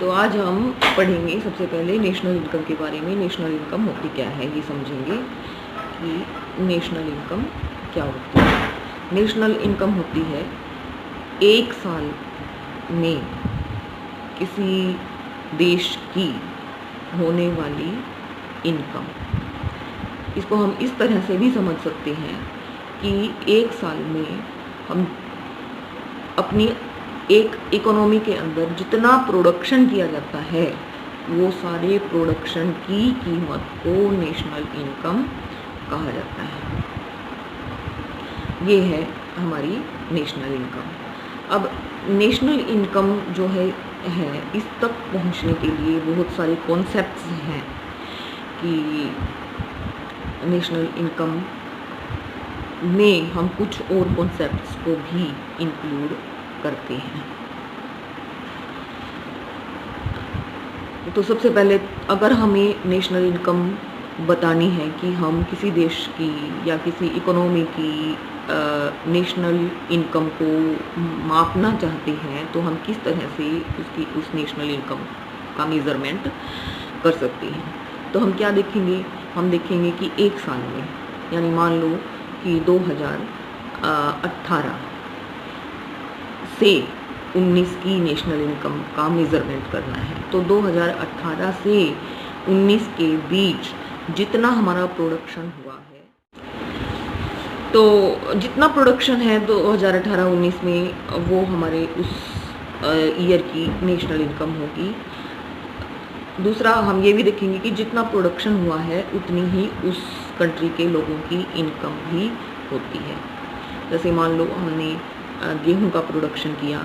तो आज हम पढ़ेंगे सबसे पहले नेशनल इनकम के बारे में। नेशनल इनकम होती क्या है ये समझेंगे कि नेशनल इनकम क्या होती है। नेशनल इनकम होती है एक साल में किसी देश की होने वाली इनकम। इसको हम इस तरह से भी समझ सकते हैं कि एक साल में हम अपनी एक इकोनॉमी के अंदर जितना प्रोडक्शन किया जाता है वो सारे प्रोडक्शन की कीमत को नेशनल इनकम कहा जाता है। ये है हमारी नेशनल इनकम। अब नेशनल इनकम जो है इस तक पहुंचने के लिए बहुत सारे कॉन्सेप्ट्स हैं कि नेशनल इनकम में हम कुछ और कॉन्सेप्ट्स को भी इंक्लूड करते हैं। तो सबसे पहले अगर हमें नेशनल इनकम बतानी है कि हम किसी देश की या किसी इकोनॉमी की नेशनल इनकम को मापना चाहते हैं तो हम किस तरह से उस नेशनल इनकम का मेज़रमेंट कर सकते हैं। तो हम क्या देखेंगे, हम देखेंगे कि एक साल में, यानी मान लो कि 2018 से 19 की नेशनल इनकम का मेज़रमेंट करना है। तो 2018 से 19 के बीच जितना हमारा प्रोडक्शन हुआ है, तो जितना प्रोडक्शन है 2018-19 में वो हमारे उस ईयर की नेशनल इनकम होगी। दूसरा हम ये भी देखेंगे कि जितना प्रोडक्शन हुआ है उतनी ही उस कंट्री के लोगों की इनकम भी होती है। जैसे मान लो हमने गेहूं का प्रोडक्शन किया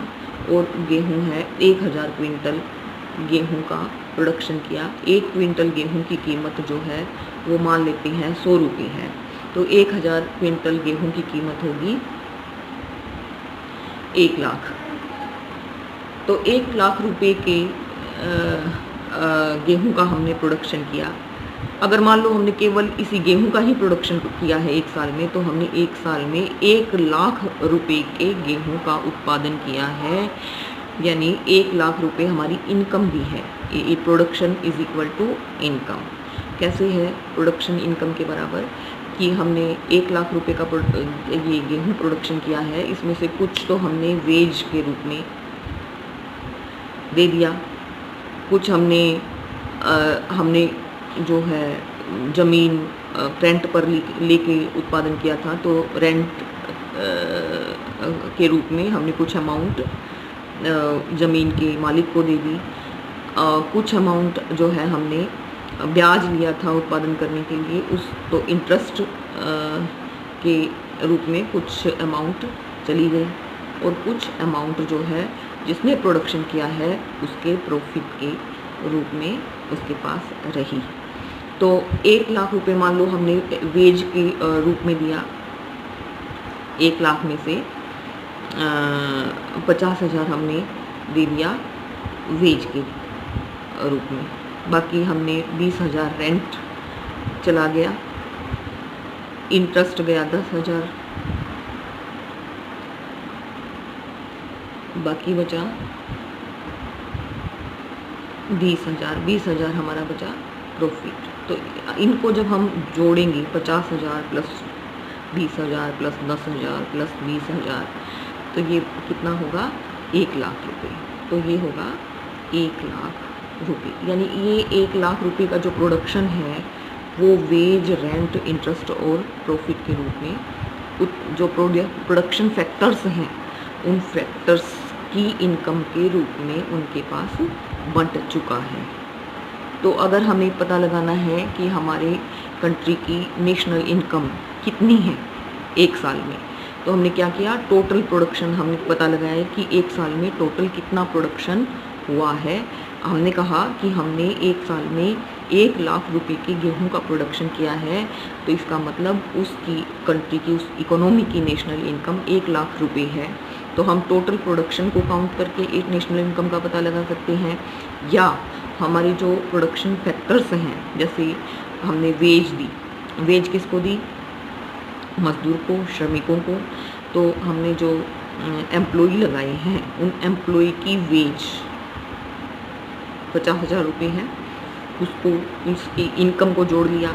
और गेहूं है 1000 क्विंटल गेहूं का प्रोडक्शन किया। 1 क्विंटल गेहूं की कीमत जो है वो मान लेते हैं 100 रुपये है। तो 1000 क्विंटल गेहूं की कीमत होगी 1 लाख। तो 1 लाख रुपए के गेहूं का हमने प्रोडक्शन किया। अगर मान लो हमने केवल इसी गेहूं का ही प्रोडक्शन किया है एक साल में, तो हमने एक साल में 1 लाख रुपए के गेहूं का उत्पादन किया है, यानी 1 लाख रुपए हमारी इनकम भी है। ये production is equal to income. कैसे है प्रोडक्शन इनकम के बराबर कि हमने 1 लाख रुपए का ये गेहूं प्रोडक्शन किया है, इसमें से कुछ तो हमने वेज के रूप में दे दिया, कुछ हमने जो है ज़मीन रेंट पर लेके उत्पादन किया था, तो रेंट के रूप में हमने कुछ अमाउंट ज़मीन के मालिक को दे दी। कुछ अमाउंट जो है हमने ब्याज लिया था उत्पादन करने के लिए, उस तो इंटरेस्ट के रूप में कुछ अमाउंट चली गई, और कुछ अमाउंट जो है जिसने प्रोडक्शन किया है उसके प्रॉफिट के रूप में उसके पास रही। तो 1 लाख रुपए मान लो हमने वेज के रूप में दिया। 1 लाख में से 50,000 हमने दे दिया वेज के रूप में, बाकी हमने 20,000 रेंट चला गया, इंटरेस्ट गया 10,000, बाकी बचा 20,000 हमारा बचा प्रॉफिट। तो इनको जब हम जोड़ेंगे 50,000 प्लस 20,000 प्लस 10,000 प्लस 20,000, तो ये कितना होगा 1 लाख रुपए। तो ये होगा 1 लाख रुपए, यानी ये 1 लाख रुपए का जो प्रोडक्शन है वो वेज, रेंट, इंटरेस्ट और प्रॉफिट के रूप में जो प्रोडक्शन फैक्टर्स हैं उन फैक्टर्स की इनकम के रूप में उनके पास बंट चुका है। तो अगर हमें पता लगाना है कि हमारे कंट्री की नेशनल इनकम कितनी है एक साल में, तो हमने क्या किया, टोटल प्रोडक्शन हमने पता लगाया कि एक साल में टोटल कितना प्रोडक्शन हुआ है। हमने कहा कि हमने एक साल में 1 लाख रुपए के गेहूं का प्रोडक्शन किया है, तो इसका मतलब उसकी कंट्री की, उस इकोनॉमी की नेशनल इनकम 1 लाख रुपए है। तो हम टोटल प्रोडक्शन को काउंट करके एक नेशनल इनकम का पता लगा सकते हैं, या हमारी जो प्रोडक्शन फैक्टर्स हैं, जैसे हमने वेज दी, वेज किसको दी, मजदूर को, श्रमिकों को। तो हमने जो एम्प्लॉई लगाए हैं उन एम्प्लॉई की वेज 50,000 रुपये है, उसको उसकी इनकम को जोड़ लिया।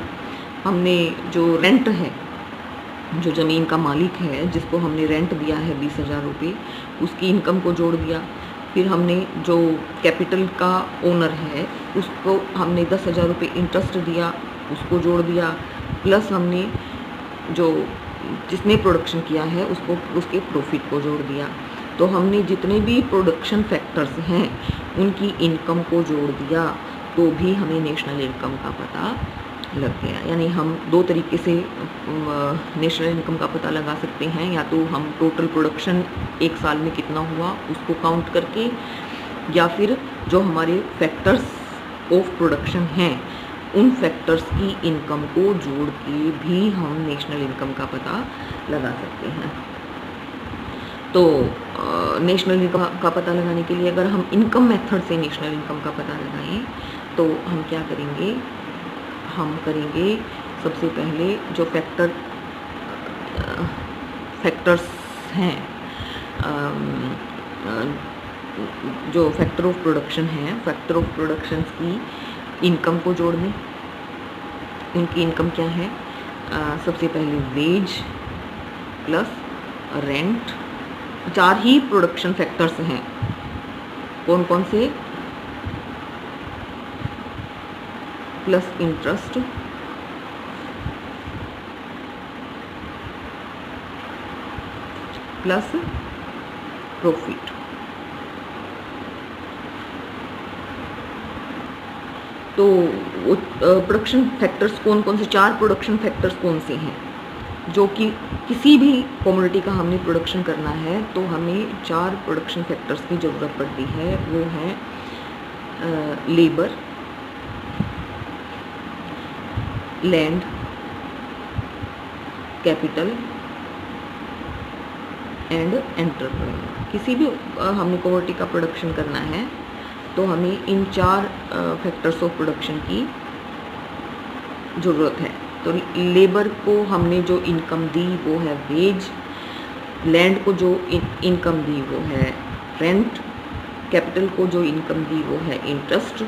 हमने जो रेंट है, जो ज़मीन का मालिक है जिसको हमने रेंट दिया है 20,000 रुपये, उसकी इनकम को जोड़ दिया। फिर हमने जो कैपिटल का ओनर है उसको हमने 10,000 रुपये इंटरेस्ट दिया, उसको जोड़ दिया। प्लस हमने जो जिसने प्रोडक्शन किया है उसको उसके प्रॉफिट को जोड़ दिया। तो हमने जितने भी प्रोडक्शन फैक्टर्स हैं उनकी इनकम को जोड़ दिया, तो भी हमें नेशनल इनकम का पता लग गया। यानी हम दो तरीके से नेशनल इनकम का पता लगा सकते हैं, या तो हम टोटल प्रोडक्शन एक साल में कितना हुआ उसको काउंट करके, या फिर जो हमारे फैक्टर्स ऑफ प्रोडक्शन हैं उन फैक्टर्स की इनकम को जोड़ के भी हम नेशनल इनकम का पता लगा सकते हैं। तो नेशनल इनकम का पता लगाने के लिए अगर हम इनकम मेथड से नेशनल इनकम का पता लगाएं तो हम क्या करेंगे, हम करेंगे सबसे पहले जो फैक्टर्स हैं, जो फैक्टर ऑफ प्रोडक्शन है, फैक्टर ऑफ प्रोडक्शन की इनकम को जोड़ दें। उनकी इनकम क्या है, सबसे पहले वेज प्लस रेंट, 4 ही प्रोडक्शन फैक्टर्स हैं। कौन कौन से, प्लस इंटरेस्ट, प्लस प्रॉफिट। तो प्रोडक्शन फैक्टर्स कौन कौन से, 4 प्रोडक्शन फैक्टर्स कौन से हैं जो कि किसी भी कमोडिटी का हमने प्रोडक्शन करना है तो हमें 4 प्रोडक्शन फैक्टर्स की ज़रूरत पड़ती है। वो है labour, land, capital and entrepreneur. किसी भी हमने कमोडिटी का प्रोडक्शन करना है तो हमें इन 4 फैक्टर्स ऑफ प्रोडक्शन की ज़रूरत है। तो लेबर को हमने जो इनकम दी वो है वेज, लैंड को जो इनकम दी वो है रेंट, कैपिटल को जो इनकम दी वो है इंटरेस्ट,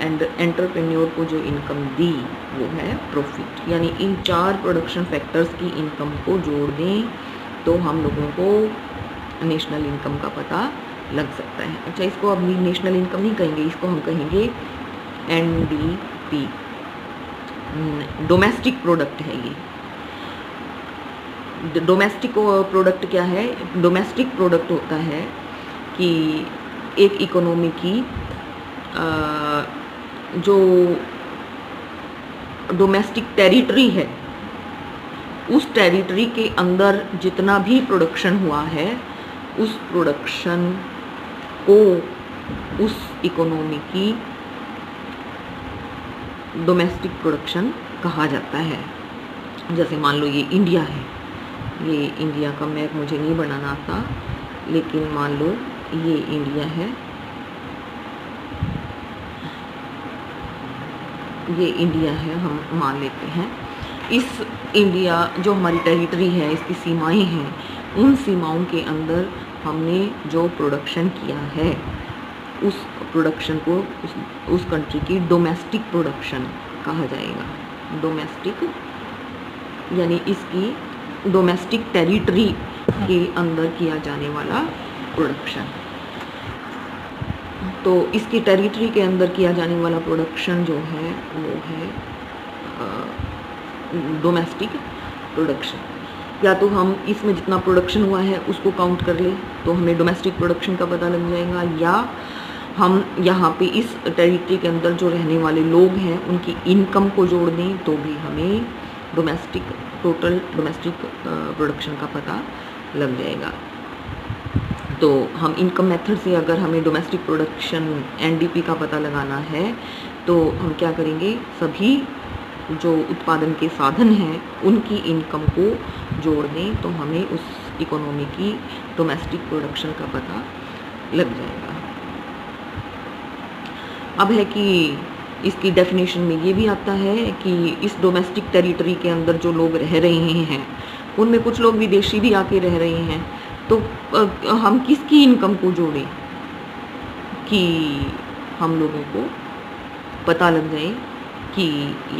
एंड एंटरप्रेन्योर को जो इनकम दी वो है प्रॉफिट। यानी इन 4 प्रोडक्शन फैक्टर्स की इनकम को जोड़ दें तो हम लोगों को नेशनल इनकम का पता लग सकता है। अच्छा, इसको अब नेशनल इनकम नहीं कहेंगे, इसको हम कहेंगे NDP, डोमेस्टिक प्रोडक्ट है ये। डोमेस्टिक प्रोडक्ट क्या है, डोमेस्टिक प्रोडक्ट होता है कि एक इकोनॉमी की जो डोमेस्टिक टेरिटरी है उस टेरिटरी के अंदर जितना भी प्रोडक्शन हुआ है उस प्रोडक्शन को उस इकोनॉमी की डोमेस्टिक प्रोडक्शन कहा जाता है। जैसे मान लो ये इंडिया है, ये इंडिया का मैप मुझे नहीं बनाना आता, लेकिन मान लो ये इंडिया है, ये इंडिया है, हम मान लेते हैं। इस इंडिया जो हमारी टेरिटरी है, इसकी सीमाएं हैं, उन सीमाओं के अंदर हमने जो प्रोडक्शन किया है उस प्रोडक्शन को उस कंट्री की डोमेस्टिक प्रोडक्शन कहा जाएगा। डोमेस्टिक यानी इसकी डोमेस्टिक टेरिटरी के अंदर किया जाने वाला प्रोडक्शन। तो इसकी टेरिटरी के अंदर किया जाने वाला प्रोडक्शन जो है वो है डोमेस्टिक प्रोडक्शन। या तो हम इसमें जितना प्रोडक्शन हुआ है उसको काउंट कर ले तो हमें डोमेस्टिक प्रोडक्शन का पता लग जाएगा, या हम यहाँ पे इस टेरिटरी के अंदर जो रहने वाले लोग हैं उनकी इनकम को जोड़ दें तो भी हमें टोटल डोमेस्टिक प्रोडक्शन का पता लग जाएगा। तो हम इनकम मेथड से अगर हमें डोमेस्टिक प्रोडक्शन NDP का पता लगाना है तो हम क्या करेंगे, सभी जो उत्पादन के साधन हैं उनकी इनकम को जोड़ दें तो हमें उस इकोनॉमी की डोमेस्टिक प्रोडक्शन का पता लग जाएगा। अब है कि इसकी डेफिनेशन में ये भी आता है कि इस डोमेस्टिक टेरिटरी के अंदर जो लोग रह रहे हैं उनमें कुछ लोग विदेशी भी आके रह रहे हैं, तो हम किसकी इनकम को जोड़ें कि हम लोगों को पता लग जाए कि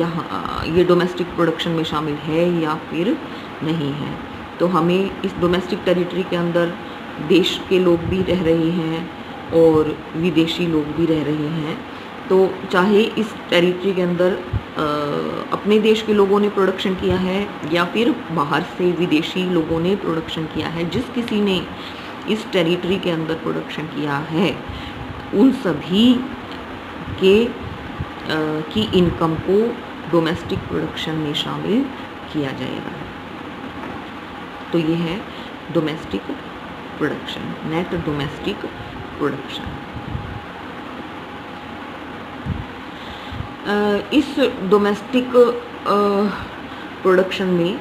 यहाँ ये डोमेस्टिक प्रोडक्शन में शामिल है या फिर नहीं है। तो हमें इस डोमेस्टिक टेरिटरी के अंदर देश के लोग भी रह रहे हैं और विदेशी लोग भी रह रहे हैं। तो चाहे इस टेरिटरी के अंदर अपने देश के लोगों ने प्रोडक्शन किया है या फिर बाहर से विदेशी लोगों ने प्रोडक्शन किया है, जिस किसी ने इस टेरिटरी के अंदर प्रोडक्शन किया है उन सभी के की इनकम को डोमेस्टिक प्रोडक्शन में शामिल किया जाएगा। तो ये है domestic production, net domestic production. इस डोमेस्टिक प्रोडक्शन में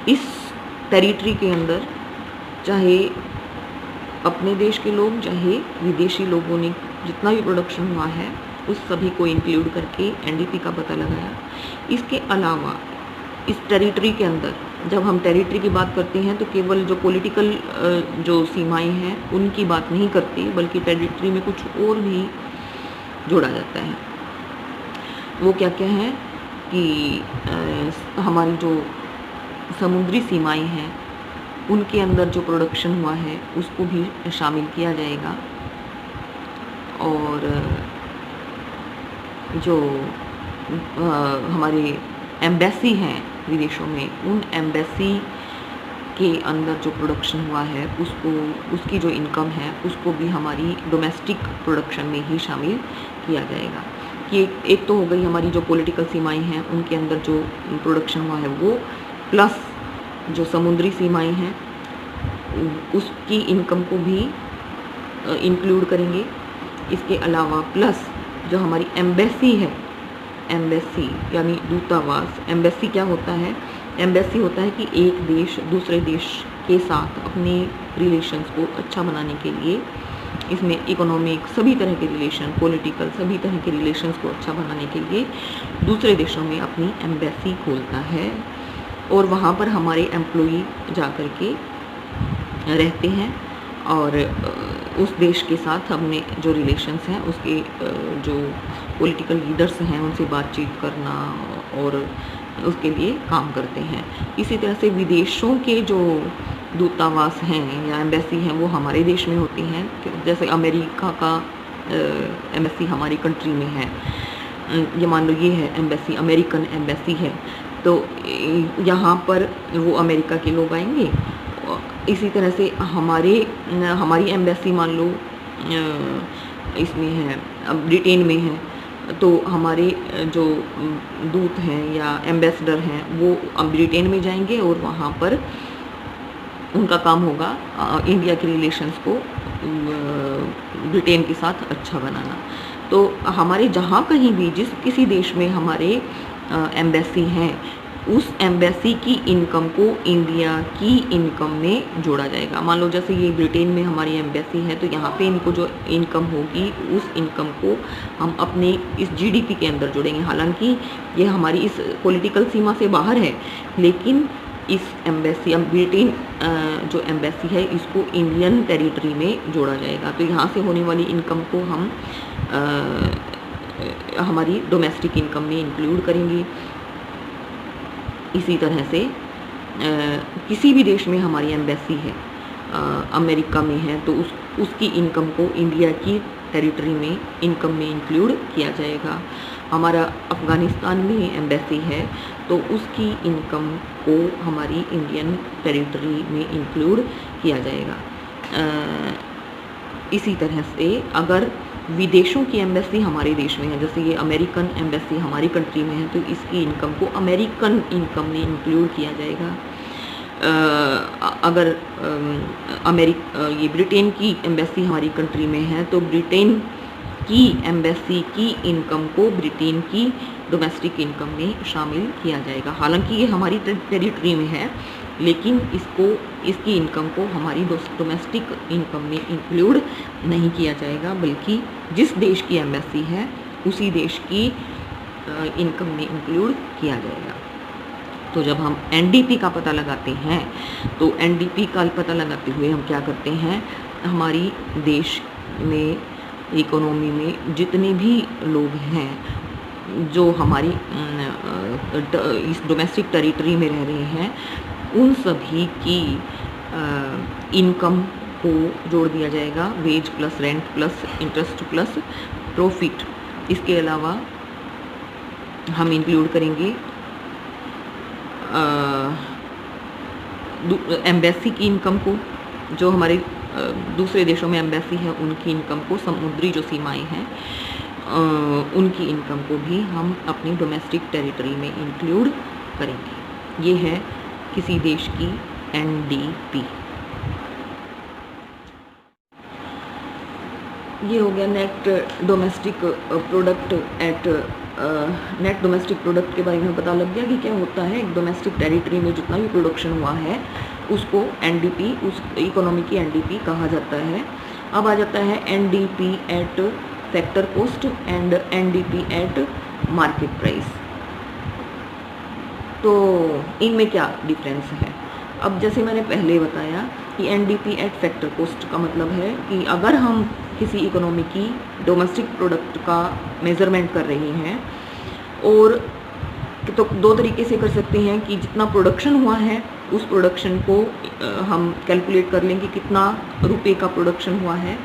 इस टेरिटरी के अंदर चाहे अपने देश के लोग चाहे विदेशी लोगों ने जितना भी प्रोडक्शन हुआ है उस सभी को इंक्लूड करके एनडीपी का पता लगाया। इसके अलावा इस टेरिटरी के अंदर जब हम टेरिटरी की बात करते हैं तो केवल जो पॉलिटिकल जो सीमाएं हैं उनकी बात नहीं करते, बल्कि टेरिटरी में कुछ और भी जोड़ा जाता है। वो क्या क्या है कि हमारी जो समुद्री सीमाएं हैं उनके अंदर जो प्रोडक्शन हुआ है उसको भी शामिल किया जाएगा, और जो हमारे एम्बेसी हैं विदेशों में, उन एम्बेसी के अंदर जो प्रोडक्शन हुआ है उसको, उसकी जो इनकम है उसको भी हमारी डोमेस्टिक प्रोडक्शन में ही शामिल किया जाएगा। कि एक तो हो गई हमारी जो पॉलिटिकल सीमाएं हैं उनके अंदर जो प्रोडक्शन हुआ है वो, प्लस जो समुद्री सीमाएं हैं उसकी इनकम को भी इंक्लूड करेंगे। इसके अलावा प्लस जो हमारी एम्बेसी है, एम्बेसी यानी दूतावास। एम्बेसी क्या होता है? एम्बेसी होता है कि एक देश दूसरे देश के साथ अपने रिलेशंस को अच्छा बनाने के लिए, इसमें इकोनॉमिक सभी तरह के रिलेशन, पॉलिटिकल सभी तरह के रिलेशंस को अच्छा बनाने के लिए दूसरे देशों में अपनी एम्बेसी खोलता है, और वहाँ पर हमारे एम्प्लॉई जा कर के रहते हैं और उस देश के साथ हमने जो रिलेशंस हैं उसके जो पॉलिटिकल लीडर्स हैं उनसे बातचीत करना और उसके लिए काम करते हैं। इसी तरह से विदेशों के जो दूतावास हैं या एम्बेसी हैं वो हमारे देश में होती हैं। जैसे अमेरिका का एम्बेसी हमारी कंट्री में है, ये मान लो ये है एम्बेसी, अमेरिकन एम्बेसी है, तो यहाँ पर वो अमेरिका के लोग आएंगे। इसी तरह से हमारी एम्बेसी मान लो इसमें है, ब्रिटेन में है, तो हमारे जो दूत हैं या एम्बेसडर हैं वो ब्रिटेन में जाएंगे और वहाँ पर उनका काम होगा इंडिया के रिलेशंस को ब्रिटेन के साथ अच्छा बनाना। तो हमारे जहाँ कहीं भी जिस किसी देश में हमारे एम्बेसी हैं उस एम्बेसी की इनकम को इंडिया की इनकम में जोड़ा जाएगा। मान लो जैसे ये ब्रिटेन में हमारी एम्बेसी है तो यहाँ पे इनको जो इनकम होगी उस इनकम को हम अपने इस जीडीपी के अंदर जोड़ेंगे। हालांकि ये हमारी इस पॉलिटिकल सीमा से बाहर है, लेकिन इस एम्बेसी, ब्रिटेन जो एम्बेसी है इसको इंडियन टेरिटरी में जोड़ा जाएगा। तो यहाँ से होने वाली इनकम को हम हमारी डोमेस्टिक इनकम में इंक्लूड करेंगे। इसी तरह से किसी भी देश में हमारी एम्बेसी है, अमेरिका में है, तो उसकी इनकम को इंडिया की टेरिटरी में इनकम में इंक्लूड किया जाएगा। हमारा अफ़गानिस्तान में एम्बेसी है तो उसकी इनकम को हमारी इंडियन टेरिटरी में इंक्लूड किया जाएगा। इसी तरह से अगर विदेशों की एम्बेसी हमारे देश में है, जैसे ये अमेरिकन एम्बेसी हमारी कंट्री में है, तो इसकी इनकम को अमेरिकन इनकम में इंक्लूड किया जाएगा। अगर ये ब्रिटेन की एम्बेसी हमारी कंट्री में है तो ब्रिटेन की एम्बेसी की इनकम को ब्रिटेन की डोमेस्टिक इनकम में शामिल किया जाएगा। हालांकि ये हमारी टेरिटरी में है, लेकिन इसकी इनकम को हमारी डोमेस्टिक इनकम में इंक्लूड नहीं किया जाएगा, बल्कि जिस देश की एम्बेसी है उसी देश की इनकम में इंक्लूड किया जाएगा। तो जब हम एनडीपी का पता लगाते हैं तो एनडीपी का पता लगाते हुए हम क्या करते हैं, हमारी देश में, इकोनॉमी में जितने भी लोग हैं जो हमारी इस डोमेस्टिक टेरिटरी में रह रहे हैं, उन सभी की इनकम को जोड़ दिया जाएगा, wage plus rent plus interest plus profit. इसके अलावा हम इंक्लूड करेंगे एम्बेसी की इनकम को, जो हमारे दूसरे देशों में एम्बेसी है उनकी इनकम को, समुद्री जो सीमाएं हैं उनकी इनकम को भी हम अपनी डोमेस्टिक टेरिटरी में इंक्लूड करेंगे। ये है किसी देश की एनडीपी। ये हो गया net domestic product at net domestic product के बारे में पता लग गया कि क्या होता है। एक डोमेस्टिक टेरिटरी में जितना भी प्रोडक्शन हुआ है उसको एनडीपी, उस इकोनॉमी की एनडीपी कहा जाता है। अब आ जाता है NDP at factor cost and NDP at market price. तो इनमें क्या डिफरेंस है? अब जैसे मैंने पहले बताया कि एनडीपी एट फैक्टर कॉस्ट का मतलब है कि अगर हम किसी इकोनॉमी की डोमेस्टिक प्रोडक्ट का मेज़रमेंट कर रहे हैं, और तो दो तरीके से कर सकते हैं कि जितना प्रोडक्शन हुआ है उस प्रोडक्शन को हम कैलकुलेट कर लेंगे कितना रुपए का प्रोडक्शन हुआ है,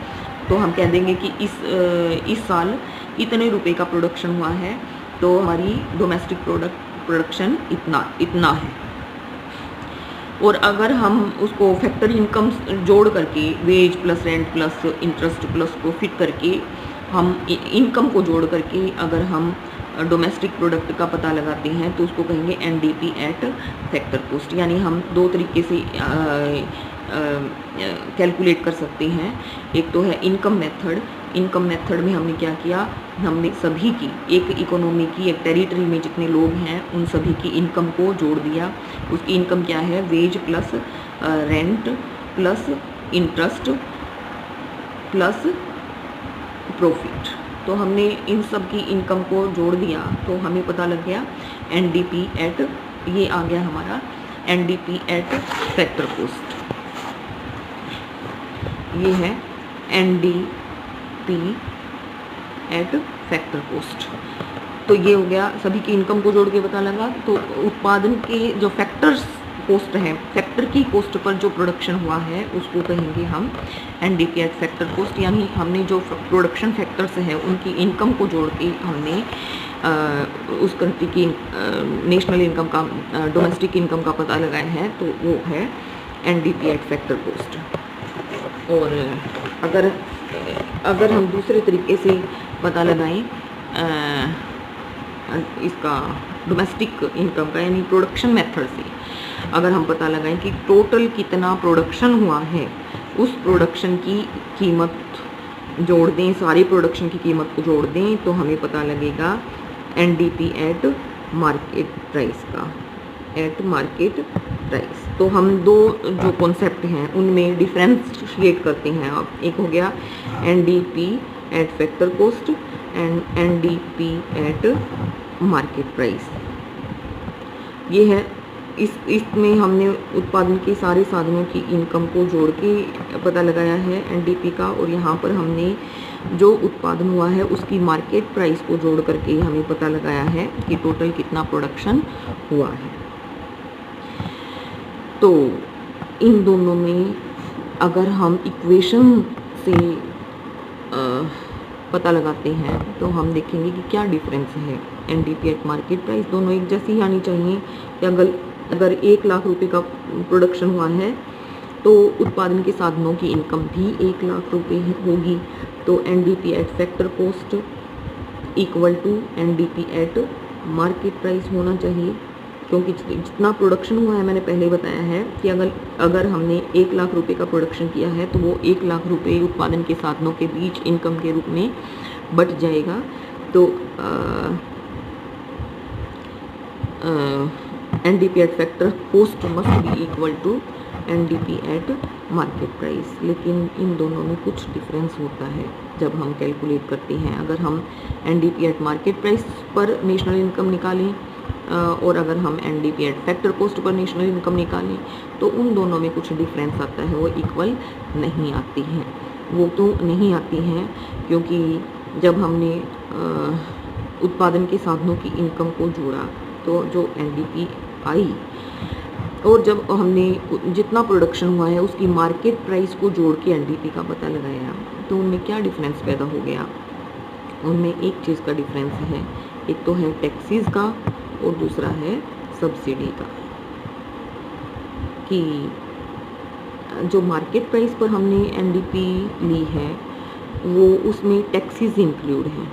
तो हम कह देंगे कि इस साल इतने रुपए का प्रोडक्शन हुआ है, तो हमारी डोमेस्टिक प्रोडक्शन इतना है। और अगर हम उसको फैक्टर इनकम जोड़ करके, wage plus rent plus interest plus profit करके, हम इनकम को जोड़ करके अगर हम डोमेस्टिक प्रोडक्ट का पता लगाते हैं तो उसको कहेंगे एनडीपी एट फैक्टर कॉस्ट। यानी हम दो तरीके से कैलकुलेट कर सकते हैं। एक तो है इनकम मेथड। इनकम मेथड में हमने क्या किया, हमने सभी की, एक इकोनॉमी की, एक टेरिटरी में जितने लोग हैं उन सभी की इनकम को जोड़ दिया। उसकी इनकम क्या है, wage plus rent plus interest plus profit. तो हमने इन सब की इनकम को जोड़ दिया तो हमें पता लग गया एनडीपी एट, ये आ गया हमारा एनडीपी एट फैक्टर कॉस्ट। ये है एनडीपी एट फैक्टर कॉस्ट। तो ये हो गया, सभी की इनकम को जोड़ के पता लगा। तो उत्पादन के जो फैक्टर्स कॉस्ट है, फैक्टर की कॉस्ट पर जो प्रोडक्शन हुआ है उसको कहेंगे हम एनडीपी एट फैक्टर कॉस्ट। यानी हमने जो प्रोडक्शन फैक्टर्स है उनकी इनकम को जोड़ के हमने उस कंट्री की नेशनल इनकम का, डोमेस्टिक इनकम का पता लगाया है, तो वो है एनडीपी एट फैक्टर कॉस्ट। और अगर हम दूसरे तरीके से पता लगाएं इसका डोमेस्टिक इनकम का, यानी प्रोडक्शन मेथड से अगर हम पता लगाएं कि टोटल कितना प्रोडक्शन हुआ है, उस प्रोडक्शन की कीमत जोड़ दें, सारी प्रोडक्शन की कीमत को जोड़ दें, तो हमें पता लगेगा एनडीपी एट मार्केट प्राइस का, एट मार्केट प्राइस। तो हम दो जो कॉन्सेप्ट हैं उनमें डिफरेंशिएट करते हैं। अब एक हो गया NDP at factor cost and NDP at market price. ये है, इसमें हमने उत्पादन के सारे साधनों की इनकम को जोड़ के पता लगाया है एनडीपी का, और यहाँ पर हमने जो उत्पादन हुआ है उसकी मार्केट प्राइस को जोड़ करके हमें पता लगाया है कि टोटल कितना प्रोडक्शन हुआ है। तो इन दोनों में अगर हम इक्वेशन से पता लगाते हैं तो हम देखेंगे कि क्या डिफरेंस है। एनडीपी एट मार्केट प्राइस दोनों एक जैसी ही आनी चाहिए कि अगर 1 लाख रुपए का प्रोडक्शन हुआ है तो उत्पादन के साधनों की इनकम भी 1 लाख रुपए होगी। तो NDP at factor cost equal to NDP at market price होना चाहिए, क्योंकि जितना प्रोडक्शन हुआ है मैंने पहले बताया है कि अगर हमने 1 लाख रुपए का प्रोडक्शन किया है तो वो 1 लाख रुपए उत्पादन के साधनों के बीच इनकम के रूप में बट जाएगा। तो NDP at factor cost must be equal to NDP at market price. लेकिन इन दोनों में कुछ डिफरेंस होता है जब हम कैलकुलेट करते हैं। अगर हम एनडीपी एट मार्केट प्राइस पर नेशनल इनकम निकालें और अगर हम NDP at factor cost per national income निकालें तो उन दोनों में कुछ डिफरेंस आता है, वो इक्वल नहीं आती है। वो तो नहीं आती हैं, क्योंकि जब हमने उत्पादन के साधनों की इनकम को जोड़ा तो जो एनडीपी आई, और जब हमने जितना प्रोडक्शन हुआ है उसकी मार्केट प्राइस को जोड़ के एनडीपी का पता लगाया, तो उनमें क्या डिफरेंस पैदा हो गया। उनमें एक चीज़ का डिफरेंस है, एक तो है टैक्सेस का और दूसरा है सब्सिडी का, कि जो मार्केट प्राइस पर हमने एनडीपी ली है वो उसमें टैक्सेस इंक्लूड हैं।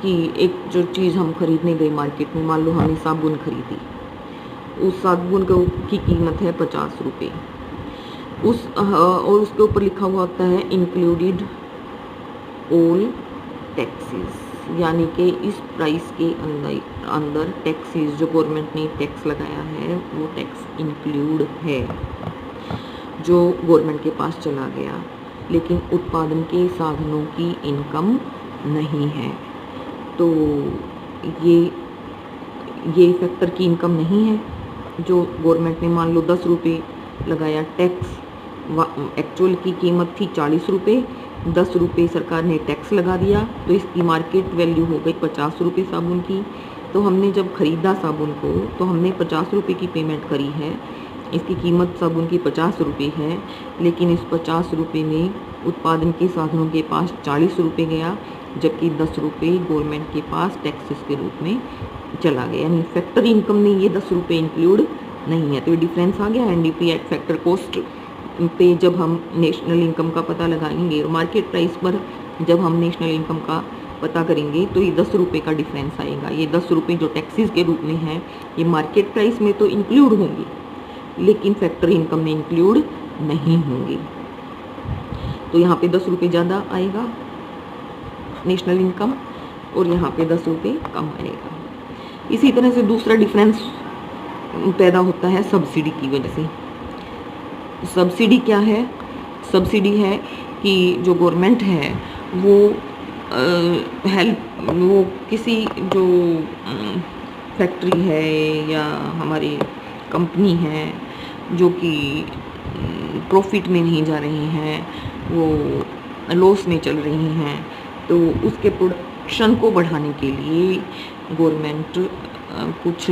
कि एक जो चीज़ हम खरीदने गए मार्केट में, मान लो हमने साबुन खरीदी, उस साबुन की कीमत है 50 रुपये, और उसके ऊपर लिखा हुआ होता है इंक्लूडेड ऑल टैक्सेस, यानी कि इस प्राइस के अंदर टैक्सेस जो गवर्नमेंट ने टैक्स लगाया है वो टैक्स इंक्लूड है जो गवर्नमेंट के पास चला गया, लेकिन उत्पादन के साधनों की इनकम नहीं है। तो ये फैक्टर की इनकम नहीं है। जो गवर्नमेंट ने मान लो 10 रुपये लगाया टैक्स, एक्चुअल की कीमत थी 40 रुपये, 10 रुपये सरकार ने टैक्स लगा दिया, तो इसकी मार्केट वैल्यू हो गई 50 रुपये साबुन की। तो हमने जब ख़रीदा साबुन को तो हमने 50 रुपये की पेमेंट करी है, इसकी कीमत साबुन की 50 रुपये है, लेकिन इस 50 रुपये में उत्पादन के साधनों के पास 40 रुपये गया, जबकि 10 रुपये गवर्नमेंट के पास टैक्सेस के रूप में चला गया, यानी फैक्टर इनकम में ये 10 रुपये इंक्लूड नहीं है। तो ये डिफरेंस आ गया एनडीपी एट फैक्टर कॉस्ट पे जब हम नेशनल इनकम का पता लगाएंगे, और मार्केट प्राइस पर जब हम नेशनल इनकम का पता करेंगे तो ये 10 रुपये का डिफरेंस आएगा। ये 10 रुपये जो टैक्सेस के रूप में हैं ये मार्केट प्राइस में तो इंक्लूड होंगे, लेकिन फैक्टर इनकम में इंक्लूड नहीं होंगे। तो यहाँ पे 10 रुपये ज़्यादा आएगा नेशनल इनकम, और यहाँ पे 10 रुपये कम आएगा। इसी तरह से दूसरा डिफरेंस पैदा होता है सब्सिडी की वजह से। सब्सिडी क्या है? सब्सिडी है कि जो गवर्नमेंट है वो वो किसी जो फैक्ट्री है या हमारी कंपनी है जो कि प्रॉफिट में नहीं जा रही हैं, वो लॉस में चल रही हैं, तो उसके प्रोडक्शन को बढ़ाने के लिए गवर्नमेंट कुछ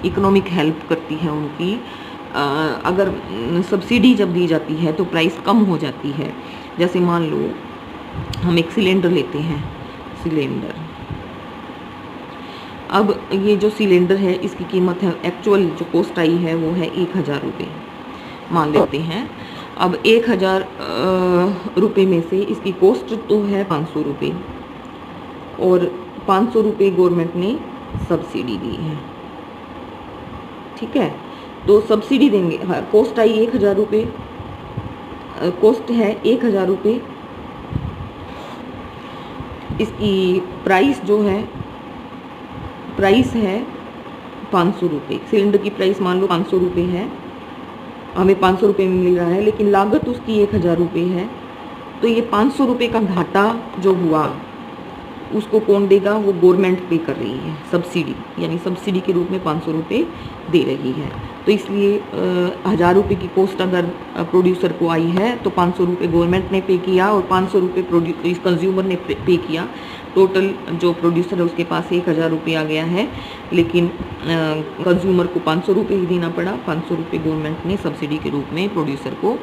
इकोनॉमिक हेल्प करती है उनकी। अगर सब्सिडी जब दी जाती है तो प्राइस कम हो जाती है। जैसे मान लो हम एक सिलेंडर लेते हैं, सिलेंडर, अब ये जो सिलेंडर है इसकी कीमत है, एक्चुअल जो कॉस्ट आई है वो है 1000 रुपये मान लेते हैं। अब 1000 रुपये में से इसकी कॉस्ट तो है 500 रुपये, और 500 रुपये गवर्नमेंट ने सब्सिडी दी है, ठीक है। तो सब्सिडी देंगे, हाँ, कॉस्ट आई 1000 रुपये, कॉस्ट है 1000 रुपये, इसकी प्राइस जो है, प्राइस है 500 रुपये। सिलेंडर की प्राइस मान लो 500 रुपये है, हमें 500 रुपये में मिल रहा है, लेकिन लागत उसकी 1000 रुपये है। तो ये 500 रुपये का घाटा जो हुआ उसको कौन देगा? वो गवर्नमेंट पे कर रही है सब्सिडी, यानी सब्सिडी के रूप में 500 रुपये दे रही है। तो इसलिए 1000 रुपये की कॉस्ट अगर प्रोड्यूसर को आई है तो 500 रुपये गवर्नमेंट ने पे किया और 500 रुपये कंज्यूमर ने पे किया। टोटल जो प्रोड्यूसर है उसके पास 1000 रुपये आ गया है, लेकिन कंज्यूमर को 500 रुपये ही देना पड़ा। 500 रुपये गवर्नमेंट ने सब्सिडी के रूप में प्रोड्यूसर को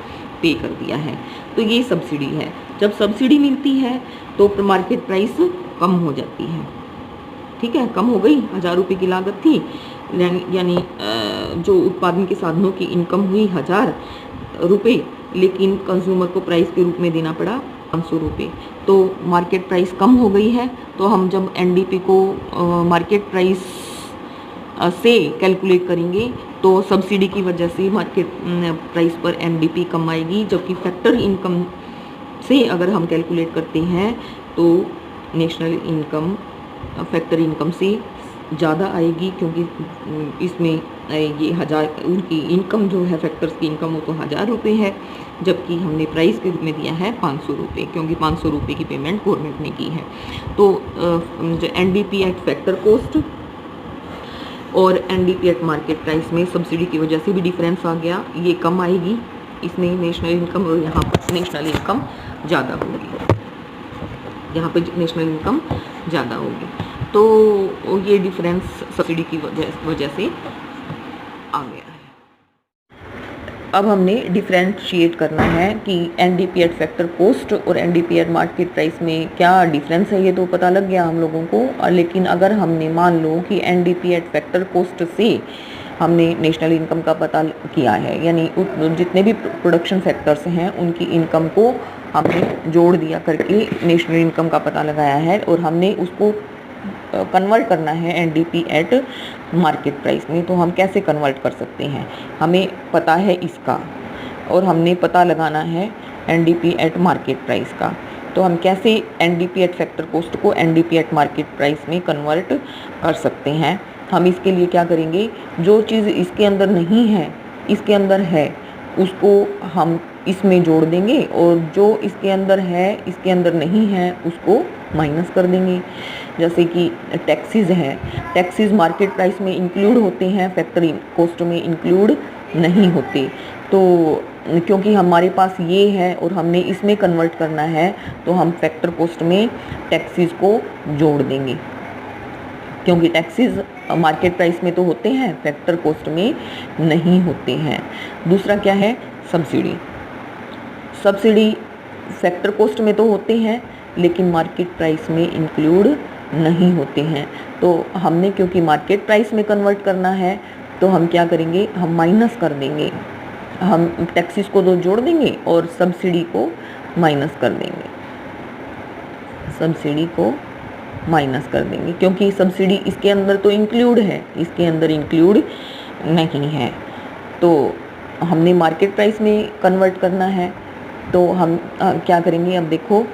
पे कर दिया है। तो ये सब्सिडी है। जब सब्सिडी मिलती है तो मार्केट प्राइस कम हो जाती है, ठीक है, कम हो गई। 1000 रुपये की लागत थी, यानी जो उत्पादन के साधनों की इनकम हुई 1000 रुपये, लेकिन कंज्यूमर को प्राइस के रूप में देना पड़ा 500 रुपये। तो मार्केट प्राइस कम हो गई है। तो हम जब एनडीपी को मार्केट प्राइस से कैलकुलेट करेंगे तो सब्सिडी की वजह से मार्केट प्राइस पर एनडीपी कम आएगी, जबकि फैक्टर इनकम से अगर हम कैलकुलेट करते हैं तो नेशनल इनकम फैक्टर इनकम से ज़्यादा आएगी, क्योंकि इसमें ये 1000 उनकी इनकम जो है फैक्टर्स की इनकम वो तो 1000 रुपये है, जबकि हमने प्राइस के रूप में दिया है 500 रुपये, क्योंकि 500 रुपये की पेमेंट गवर्नमेंट ने की है। तो जो एनडीपी एट फैक्टर कॉस्ट और एनडीपी एट मार्केट प्राइस में सब्सिडी की वजह से भी डिफरेंस आ गया। ये कम आएगी इसमें नेशनल इनकम, और यहाँ पर नेशनल इनकम ज़्यादा होगी, यहाँ पे नेशनल इनकम ज़्यादा होगी। तो ये डिफरेंस सब्सिडी की वजह से आ गया है। अब हमने डिफरेंशिएट करना है कि एनडीपी एट फैक्टर कॉस्ट और एनडीपी एट मार्केट प्राइस में क्या डिफरेंस है, ये तो पता लग गया हम लोगों को। लेकिन अगर हमने मान लो कि एनडीपी एट फैक्टर कॉस्ट से हमने नेशनल इनकम का पता किया है, यानी जितने भी प्रोडक्शन फैक्टर्स हैं उनकी इनकम को हमने जोड़ दिया करके नेशनल इनकम का पता लगाया है, और हमने उसको कन्वर्ट करना है एनडीपी एट मार्केट प्राइस में। तो हम कैसे कन्वर्ट कर सकते हैं, हमें पता है इसका और हमने पता लगाना है एनडीपी एट मार्केट प्राइस का। तो हम कैसे एनडीपी एट फैक्टर कॉस्ट को एनडीपी एट मार्केट प्राइस में कन्वर्ट कर सकते हैं। हम इसके लिए क्या करेंगे, जो चीज़ इसके अंदर नहीं है इसके अंदर है उसको हम इसमें जोड़ देंगे, और जो इसके अंदर है इसके अंदर नहीं है उसको माइनस कर देंगे। जैसे कि टैक्सेस हैं, टैक्सेस मार्केट प्राइस में इंक्लूड होते हैं, फैक्टर कॉस्ट में इंक्लूड नहीं होते। तो क्योंकि हमारे पास ये है और हमने इसमें कन्वर्ट करना है, तो हम फैक्टर कॉस्ट में टैक्सेस को जोड़ देंगे, क्योंकि टैक्सेस मार्केट प्राइस में तो होते हैं, फैक्टर कॉस्ट में नहीं होते हैं। दूसरा क्या है, सब्सिडी। सब्सिडी फैक्टर कॉस्ट में तो होते हैं लेकिन मार्केट प्राइस में इंक्लूड नहीं होते हैं। तो हमने क्योंकि मार्केट प्राइस में कन्वर्ट करना है, तो हम क्या करेंगे, हम माइनस कर देंगे। हम टैक्सेस को तो जोड़ देंगे और सब्सिडी को माइनस कर देंगे, सब्सिडी को माइनस कर देंगे, क्योंकि सब्सिडी इसके अंदर तो इंक्लूड है, इसके अंदर इंक्लूड नहीं है। तो हमने मार्केट प्राइस में कन्वर्ट करना है, तो हम क्या करेंगे, अब देखो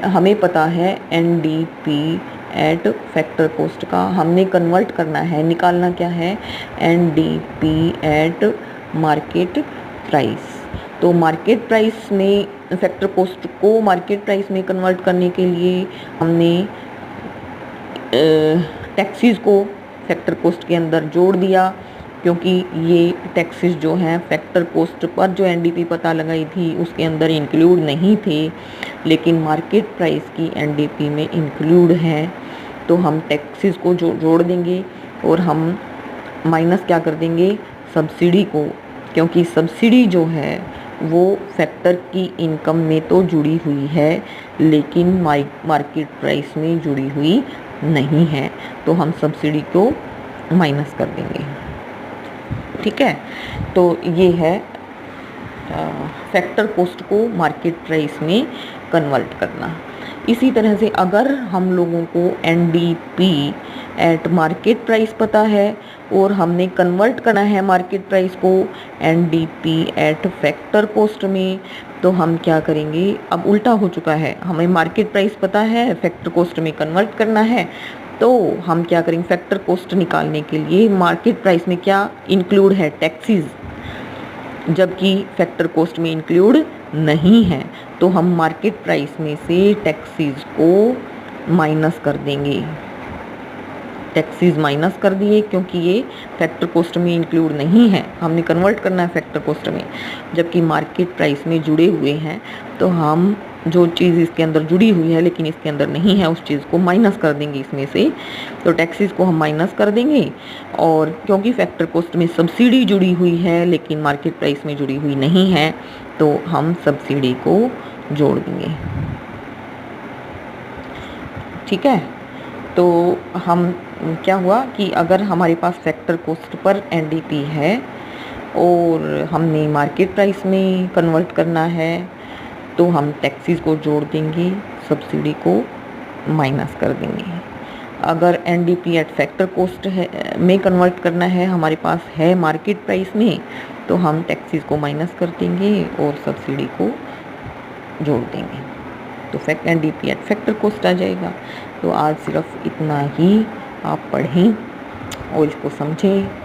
हमें पता है एनडीपी एट फैक्टर कॉस्ट का, हमने कन्वर्ट करना है, निकालना क्या है, एनडीपी एट मार्केट प्राइस। तो मार्केट प्राइस में फैक्टर कॉस्ट को मार्केट प्राइस में कन्वर्ट करने के लिए हमने टैक्सेस को फैक्टर कॉस्ट के अंदर जोड़ दिया, क्योंकि ये टैक्सेस जो हैं फैक्टर कॉस्ट पर जो एनडीपी पता लगाई थी उसके अंदर इंक्लूड नहीं थे, लेकिन मार्केट प्राइस की एनडीपी में इंक्लूड हैं। तो हम टैक्सेस को जोड़ देंगे और हम माइनस क्या कर देंगे, सब्सिडी को, क्योंकि सब्सिडी जो है वो फैक्टर की इनकम में तो जुड़ी हुई है लेकिन मार्केट प्राइस में जुड़ी हुई नहीं है। तो हम सब्सिडी को माइनस कर देंगे, ठीक है। तो ये है फैक्टर कॉस्ट को मार्केट प्राइस में कन्वर्ट करना। इसी तरह से अगर हम लोगों को एनडीपी एट मार्केट प्राइस पता है और हमने कन्वर्ट करना है मार्केट प्राइस को एनडीपी एट फैक्टर कॉस्ट में, तो हम क्या करेंगे, अब उल्टा हो चुका है, हमें मार्केट प्राइस पता है, फैक्टर कॉस्ट में कन्वर्ट करना है। तो हम क्या करेंगे, फैक्टर कॉस्ट निकालने के लिए मार्केट प्राइस में क्या इंक्लूड है, टैक्सेस, जबकि फैक्टर कॉस्ट में इंक्लूड नहीं है। तो हम मार्केट प्राइस में से टैक्सेस को माइनस कर देंगे, टैक्सेस माइनस कर दिए, क्योंकि ये फैक्टर कॉस्ट में इंक्लूड नहीं है, हमने कन्वर्ट करना है फैक्टर कॉस्ट में, जबकि मार्केट प्राइस में जुड़े हुए हैं। तो हम जो चीज़ इसके अंदर जुड़ी हुई है लेकिन इसके अंदर नहीं है, उस चीज़ को माइनस कर देंगे इसमें से। तो टैक्सेस को हम माइनस कर देंगे, और क्योंकि फैक्टर कॉस्ट में सब्सिडी जुड़ी हुई है लेकिन मार्केट प्राइस में जुड़ी हुई नहीं है, तो हम सब्सिडी को जोड़ देंगे, ठीक है। तो हम क्या हुआ कि अगर हमारे पास फैक्टर कॉस्ट पर एनडीपी है और हमने मार्केट प्राइस में कन्वर्ट करना है, तो हम टैक्सेस को जोड़ देंगे, सब्सिडी को माइनस कर देंगे। अगर एनडीपी एट फैक्टर कॉस्ट है में कन्वर्ट करना है, हमारे पास है मार्केट प्राइस में, तो हम टैक्सेस को माइनस कर देंगे और सब्सिडी को जोड़ देंगे, तो एनडीपी एट फैक्टर कॉस्ट आ जाएगा। तो आज सिर्फ इतना ही आप पढ़ें और इसको समझें